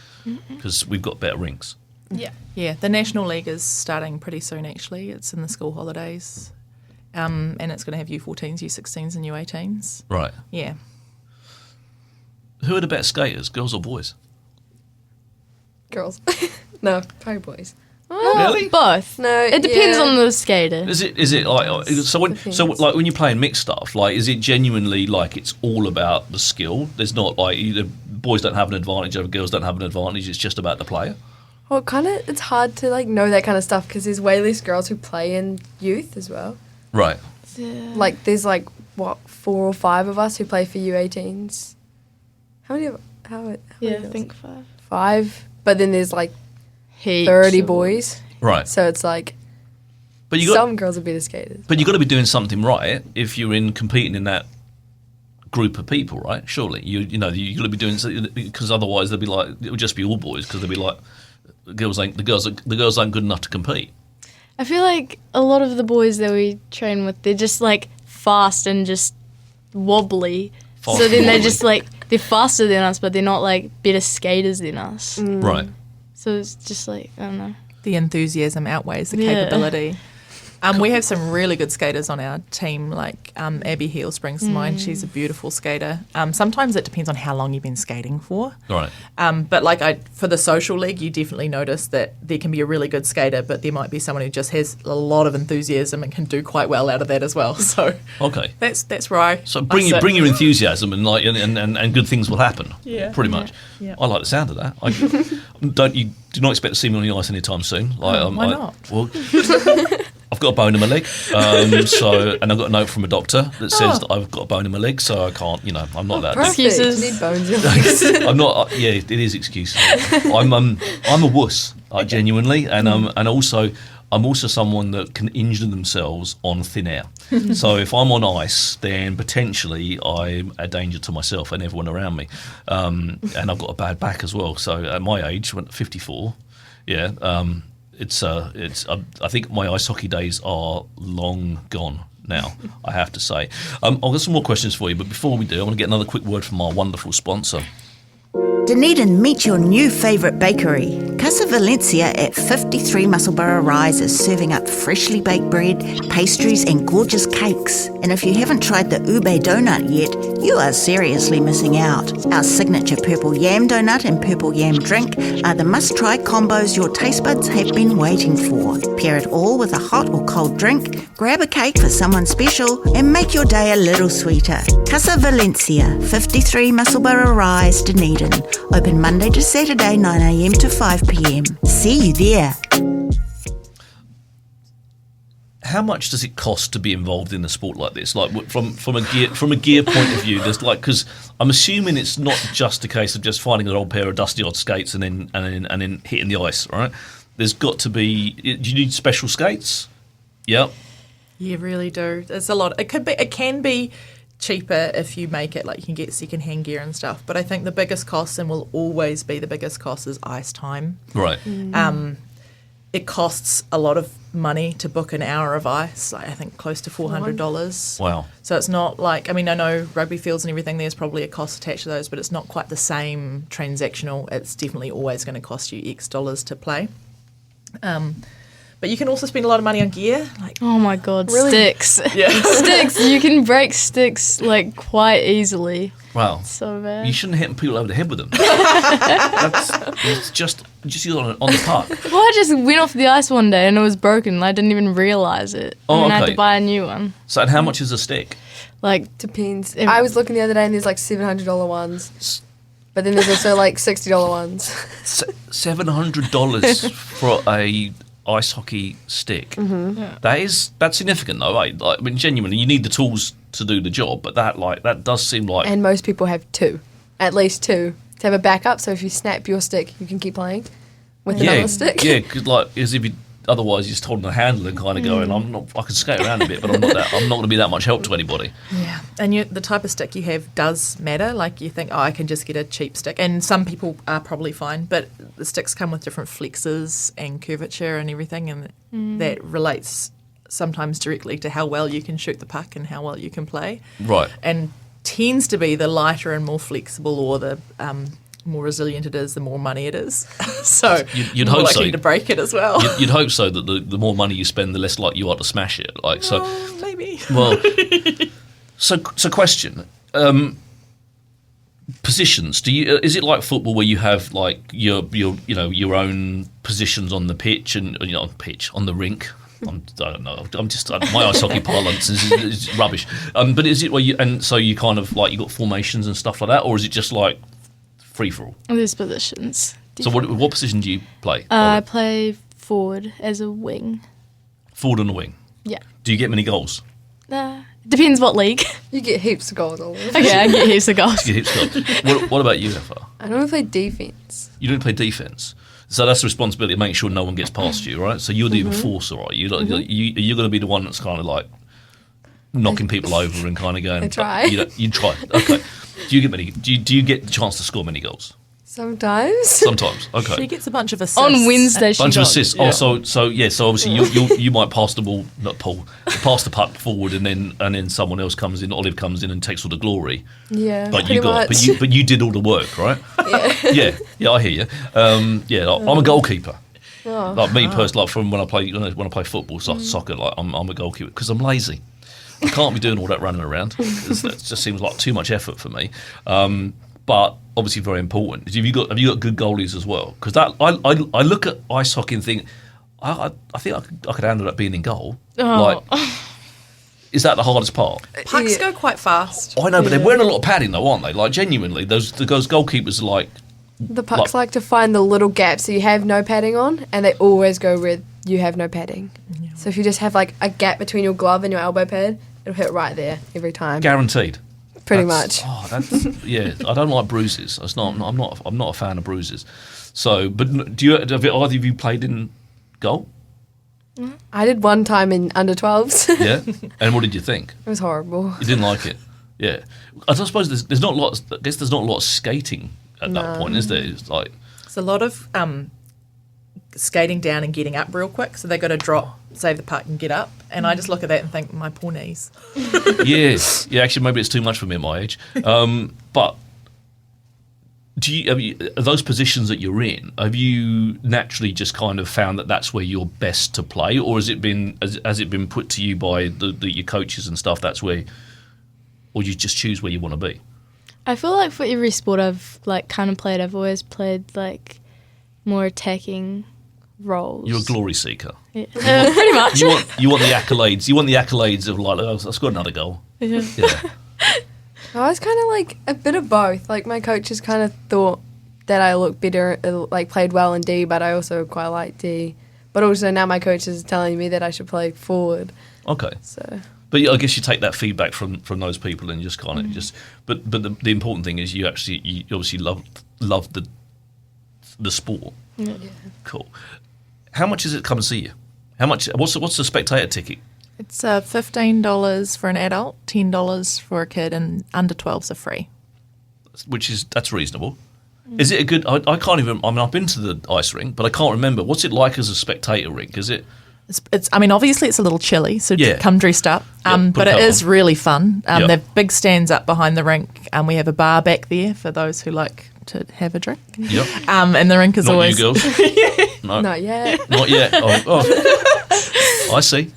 because we've got better rinks. Yeah. Yeah, the National League is starting pretty soon, actually. It's in the school holidays. And it's going to have U14s, U16s and U18s. Right. Yeah. Who are the better skaters, girls or boys? Girls. No, probably boys. Really? Both. No, It depends yeah. on the skater. Is it like Depends. like when you're playing mixed stuff? Like, is it genuinely like it's all about the skill? There's not like either boys don't have an advantage over girls don't have an advantage. It's just about the player. Well, it's hard to like know that kind of stuff because there's way less girls who play in youth as well. Right. Yeah. Like there's like 4 or 5 of us who play for U18s. How many? How Yeah, many I girls? think 5. 5. But then there's like Heaps 30 of- boys, Right. so it's like But you got some girls are better skaters. But you've got to be doing something right if you're competing in that group of people, right? Surely you've got to be doing something because otherwise they'll be like it would just be all boys because they'll be like the girls aren't good enough to compete. I feel like a lot of the boys that we train with, they're just like fast and just wobbly. Fast so and then they're wobbly. just like they're faster than us, but they're not like better skaters than us. Right. So it's just like I don't know. The enthusiasm outweighs the Yeah. capability. We have some really good skaters on our team, like Abby Heel springs to mind. She's a beautiful skater. Sometimes it depends on how long you've been skating for. Right. But for the social league, you definitely notice that there can be a really good skater, but there might be someone who just has a lot of enthusiasm and can do quite well out of that as well. So Okay. that's where I So bring your enthusiasm and good things will happen. Yeah. Pretty much. Yeah. I like the sound of that. You do not expect to see me on the ice anytime soon. why not? Well, I've got a bone in my leg, and I've got a note from a doctor that says that I've got a bone in my leg, so I can't. I'm not allowed. Perfect. Excuses. You need bones in legs. I'm not. Yeah, it is excuses. I'm a wuss, genuinely, and also I'm also someone that can injure themselves on thin air. So if I'm on ice, then potentially I'm a danger to myself and everyone around me. And I've got a bad back as well. So at my age, 54, yeah, I think my ice hockey days are long gone now, I have to say. I've got some more questions for you, but before we do, I want to get another quick word from our wonderful sponsor. Dunedin, meet your new favourite bakery. Casa Valencia at 53 Musselburgh Rise is serving up freshly baked bread, pastries and gorgeous cakes. And if you haven't tried the Auvray donut yet, you are seriously missing out. Our signature purple yam donut and purple yam drink are the must-try combos your taste buds have been waiting for. Pair it all with a hot or cold drink, grab a cake for someone special, and make your day a little sweeter. Casa Valencia, 53 Musselburgh Rise, Dunedin. Open Monday to Saturday, 9 a.m. to 5 p.m. See you there. How much does it cost to be involved in a sport like this? Like from a gear point of view, there's because I'm assuming it's not just a case of just finding an old pair of dusty old skates and then hitting the ice, right? There's got to be. Do you need special skates? Yep. You really do. There's a lot. It can be cheaper if you make it, like you can get second-hand gear and stuff. But I think the biggest cost, and will always be the biggest cost, is ice time. Right. It costs a lot of money to book an hour of ice, like I think close to $400. Wow. So it's not like, I know rugby fields and everything, there's probably a cost attached to those, but it's not quite the same transactional. It's definitely always going to cost you X dollars to play. But you can also spend a lot of money on gear. Oh my God, Really? sticks. Yeah. Sticks. You can break sticks quite easily. Wow. So bad. You shouldn't hit people over the head with them. It's just use it on the park. Well, I just went off the ice one day and it was broken. I didn't even realise it. Oh, and I had okay. to buy a new one. So, and how much is a stick? Depends. I was looking the other day and there's $700 ones. But then there's also $60 ones. $700 for a ice hockey stick. Mm-hmm. Yeah. That's significant though, right? Genuinely, you need the tools to do the job, but that does seem like. And most people have two, at least two, to have a backup. So if you snap your stick, you can keep playing with another stick. Yeah, because as if you otherwise you're just holding the handle and kind of going, I can skate around a bit, but I'm not going to be that much help to anybody. Yeah, and the type of stick you have does matter. Like you think, I can just get a cheap stick, and some people are probably fine, but the sticks come with different flexes and curvature and everything, and that relates sometimes directly to how well you can shoot the puck and how well you can play. Right. And tends to be the lighter and more flexible, or the more resilient it is, the more money it is. So you'd more hope likely so. to break it as well. You'd hope so that the more money you spend, the less likely you are to smash it. Maybe. Well, so question. Positions. Is it like football where you have your own positions on the pitch and on the rink? I don't know. My ice hockey parlance is rubbish. But is it where you kind of you got formations and stuff like that, or is it just free for all? There's positions. So what position do you play? I play forward as a wing. Forward on the wing. Yeah. Do you get many goals? Depends what league. You get heaps of goals all over. Okay, I get heaps of goals. You get heaps of goals. What about you, Heffa? I don't play defense. You don't play defense. So that's the responsibility of making sure no one gets past you, right? So you're the enforcer, right? You're going to be the one that's kind of knocking people over and kind of going. I try. You try. Okay. Do you get the chance to score many goals? Sometimes. Sometimes. Okay. She gets a bunch of assists. On Wednesday, she Bunch of got- assists. Yeah. Oh, so obviously you might pass the ball, pass the puck forward, and then someone else comes in. Olive comes in and takes all the glory. Yeah. But pretty much. you did all the work, right? Yeah. Yeah, I hear you. I'm a goalkeeper. Oh. Like me personally, like from when I play football, soccer, like I'm a goalkeeper because I'm lazy. I can't be doing all that running around. That just seems like too much effort for me. But obviously very important. Have you got good goalies as well? Because I look at ice hockey and think I think I could handle that being in goal. Oh. Like, is that the hardest part? Pucks go quite fast. I know, but they're wearing a lot of padding though, aren't they? Like genuinely, those goalkeepers are like. The pucks like to find the little gaps so you have no padding on, and they always go where you have no padding. Yeah. So if you just have like a gap between your glove and your elbow pad, it'll hit right there every time. Guaranteed. Pretty much. Yeah, I don't like bruises. I'm not a fan of bruises. So, but have either of you played in goal? I did one time in under 12s. Yeah, and what did you think? It was horrible. You didn't like it. Yeah, I suppose there's not a lot. I guess there's not a lot of skating at that point, is there? It's like it's a lot of skating down and getting up real quick, so they got to drop, save the puck, and get up. And I just look at that and think, my poor knees. yes, yeah. Actually, maybe it's too much for me at my age. But are those positions that you're in, have you naturally just kind of found that that's where you're best to play, or has it been put to you by your coaches and stuff? That's where, or you just choose where you want to be? I feel like for every sport I've kind of played, I've always played more attacking roles. You're a glory seeker. Yeah. Pretty much. You want the accolades. You want the accolades of I scored another goal. Yeah. I was kind of a bit of both. My coaches kind of thought that I looked better, played well in D, but I also quite like D. But also now my coach is telling me that I should play forward. Okay. So. But I guess you take that feedback from those people and just kind of just. But the important thing is you obviously love the sport. Yeah. Cool. How much is it to come and see you? How much? What's the spectator ticket? It's $15 for an adult, $10 for a kid, and under 12s are free. That's reasonable. Is it a good? I can't even. I mean, I've been to the ice rink, but I can't remember. What's it like as a spectator rink? Is it? It's. I mean, obviously it's a little chilly, so come dressed up. But it is really fun. They have big stands up behind the rink, and we have a bar back there for those who like to have a drink. Yep. And the rink is Not always. you girls. No. Not yet. Not yet. Oh, I see.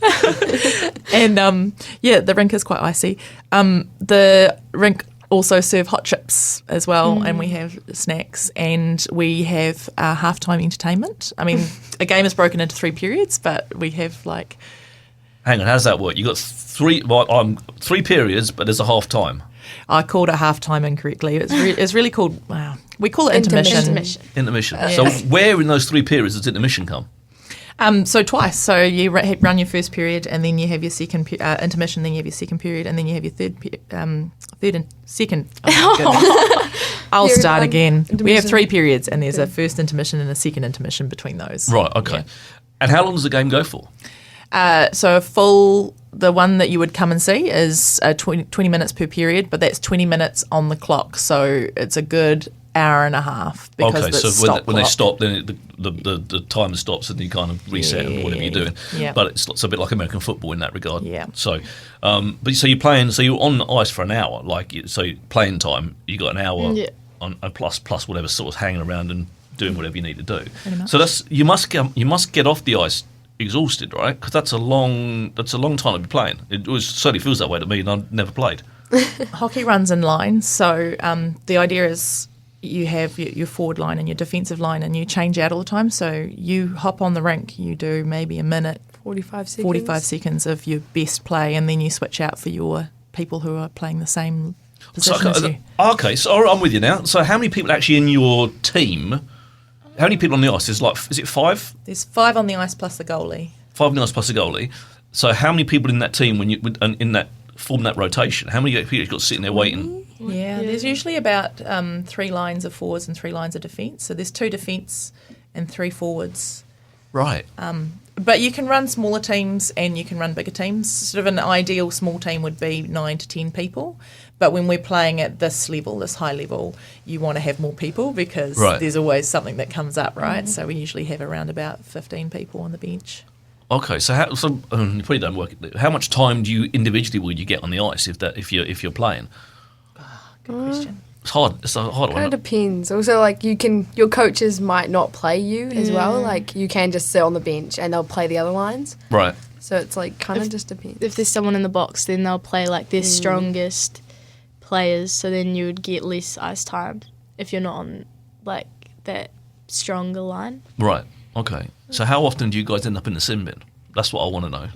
And the rink is quite icy. The rink also serve hot chips as well, and we have snacks, and we have halftime entertainment. I mean, a game is broken into 3 periods, but we have Hang on, how does that work? You got 3 periods, but there's a half time. I called it halftime incorrectly. It's really called. Wow, we call it intermission. Intermission. So where in those 3 periods does intermission come? So twice. So you run your first period, and then you have your second intermission. Then you have your second period, and then you have your third and second. Oh, I'll start again. We have 3 periods, and there's a first intermission and a second intermission between those. Right. Okay. Yeah. And how long does the game go for? So the one that you would come and see is 20 minutes per period, but that's 20 minutes on the clock. So it's a good hour and a half. Okay, so when they stop, then the timer stops and you kind of reset and whatever you're doing. Yeah. But it's a bit like American football in that regard. Yeah. So, but so you're on the ice for an hour, so playing time. You got an hour on plus whatever sort of hanging around and doing whatever you need to do. So you must get off the ice exhausted, right? Because that's a long time to be playing. It certainly feels that way to me, and I've never played. Hockey runs in lines, so the idea is you have your forward line and your defensive line, and you change out all the time. So you hop on the rink, you do maybe a minute, 45 seconds of your best play, and then you switch out for your people who are playing the same position as you. Okay, so I'm with you now. So how many people actually in your team? How many people on the ice? Is it 5? There's 5 on the ice plus the goalie. 5 on the ice plus the goalie. So how many people in that team form that rotation? How many people you got sitting there waiting? Yeah, there's usually about 3 lines of forwards and 3 lines of defence. So there's 2 defence and 3 forwards. Right. But you can run smaller teams and you can run bigger teams. Sort of an ideal small team would be 9 to 10 people. But when we're playing at this level, this high level, you want to have more people because there's always something that comes up, right? So we usually have around about 15 people on the bench. Okay, so you probably don't work. How much time do you individually would you get on the ice if you're playing? Good question. It's hard. It's a hard Kind one. of depends. Also, like your coaches might not play you as well. Like you can just sit on the bench and they'll play the other lines. Right. So it's like kind of just depends. If there's someone in the box, then they'll play like their strongest players. So then you would get less ice time if you're not on like that stronger line. Right. Okay. So how often do you guys end up in the sin bin? That's what I want to know.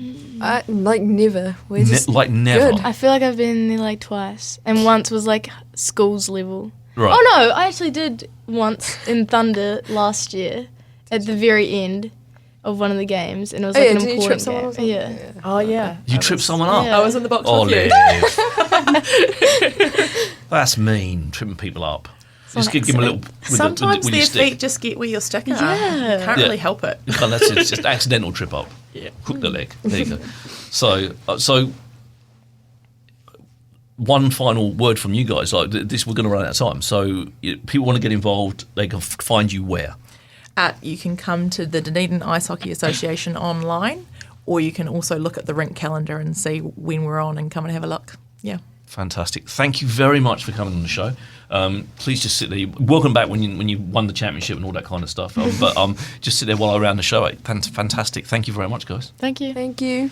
Like never. We're just Like never. good. I feel like I've been there like twice, and once was like schools level. Right. Oh no, I actually did once in Thunder last year at the very end of one of the games, and it was like an did you important trip someone game. or something? Yeah. Oh, yeah. You tripped someone up. Yeah. I was in the box Oh, with you. Liv. That's mean, tripping people up. Just give them a little. Sometimes with your their stick. feet just get where your sticker are. Yeah. You can't Yeah. really help it. You can't, that's it. It's just accidental trip up. Yeah. Hook the leg. There you go. So one final word from you guys. Like this, we're going to run out of time. So people want to get involved. They can find you where. You can come to the Dunedin Ice Hockey Association online, or you can also look at the rink calendar and see when we're on and come and have a look. Yeah. Fantastic. Thank you very much for coming on the show. Please just sit there. Welcome back when you won the championship and all that kind of stuff. But just sit there while I round the show. Fantastic. Thank you very much, guys. Thank you. Thank you.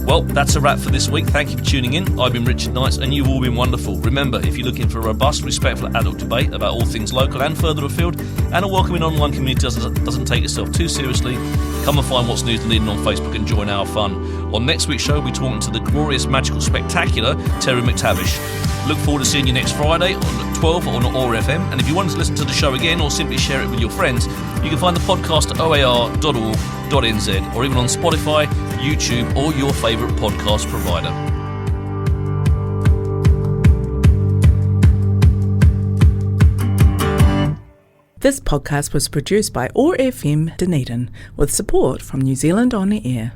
Well, that's a wrap for this week. Thank you for tuning in. I've been Richard Knights, and you've all been wonderful. Remember, if you're looking for a robust, respectful adult debate about all things local and further afield, and a welcoming online community doesn't take itself too seriously, come and find What's News Dunedin on Facebook and join our fun. On next week's show, we'll be talking to the glorious, magical, spectacular Terry McTavish. Look forward to seeing you next Friday on 12 on Auvray FM. And if you want to listen to the show again or simply share it with your friends, you can find the podcast at oar.org.nz or even on Spotify, YouTube, or your favourite podcast provider. This podcast was produced by OAR FM Dunedin with support from New Zealand On the Air.